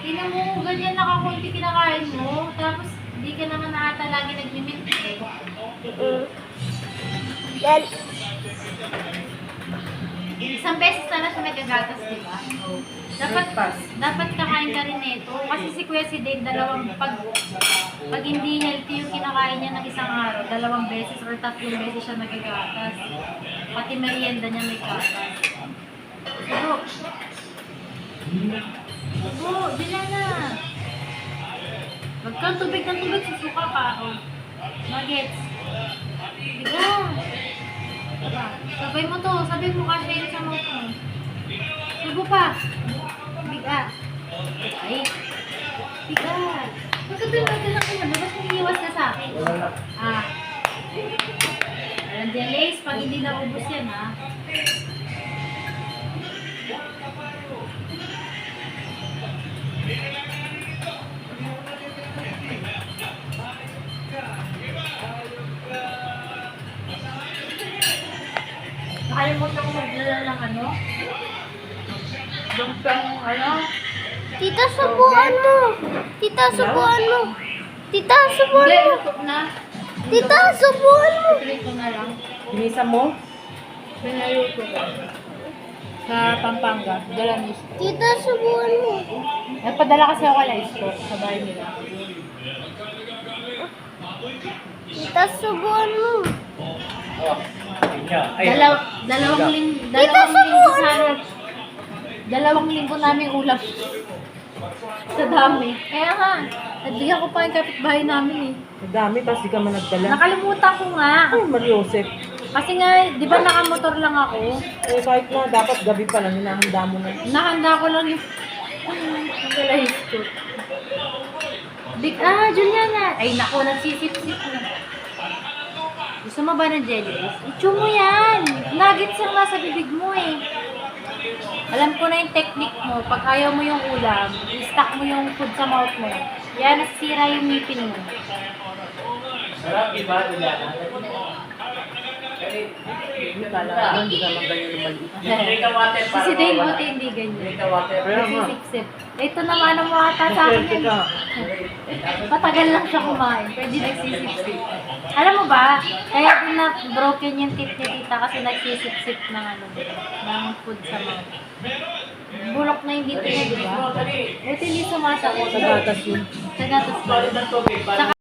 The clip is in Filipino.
Ina mo, ganyan nakakunti kinakain mo. Tapos, di ka naman na ata lagi nagmimilk eh. Yan. Isang beses na lang siya nagagatas, di ba? Dapat kakain ka rin nito. Kasi si Kuya si Dave, pag hindi healthy yung kinakain niya ng isang araw, 2 beses or 3 beses siya nagagatas. Pati merienda niya may gatas. Pero, dila na. Wag kang tubig ng tubig, susuka ka. Oh. Nuggets. Biga. Sabay mo to. Sabay mo kasi yun sa mouth mo. Subo pa. Biga. Ay. Biga. Magkabay mo ito lang ko. Ba't umiiwas ka sa akin? Ah. Alam din, Lace. Pag hindi naubos yan, ha? Nakalimutan ko magdala ng ano? Yung ano? Tita, subuan mo. Tita, subuan mo. Tita, subuan Hindi, mo. ito na. Tita, subuan mo. Ito na lang. Binisa mo? Pinaluto ko. Sa Pampanga. Dalamis. Tita, subuan mo. Nagpadala kasi ako kay Store sa bahay nila. Tita, subuan mo. Dalawang linggo namin ulam. Sa dami. Kaya nga, nagbigyan ko pa yung kapitbahay namin eh. Ang dami, tapos di ka man nagdala. Nakalimutan ko nga. Ay, Mariosep. Kasi nga, di ba nakamotor lang ako? Eh, kahit na dapat gabi pa lang, hinahanda mo na. Nahanda ko lang yung Juliana. Juliana. Ay, naku, nagsisip-sip na. Gusto mo ba ng jellies? Ichu mo yan. Nuggets yung nasa bibig mo eh. Alam ko na yung technique mo. Pag ayaw mo yung ulam, i-stack mo yung food sa mouth mo. Yan, nasisira yung ngipin mo. Sarap, di ba, Juliana? Hindi ka lang, hindi ka lang ganyan na maliit. Drink a water para Si Dave mawala. buti hindi ganyan. Drink a water. Nagsisip-sip. Ito naman ang mga ata sa akin. Swerte ka. Matagal lang siya kumain. Pwede nagsisip-sip. Alam mo ba, kaya din na broken yung teeth ni tita kasi nagsisip-sip ng ng food sa mouth. Bulok na yung dito niya, di ba? Buti hindi sumasakot. Sa gatas yun. Sa gatas. Solid ng tubig para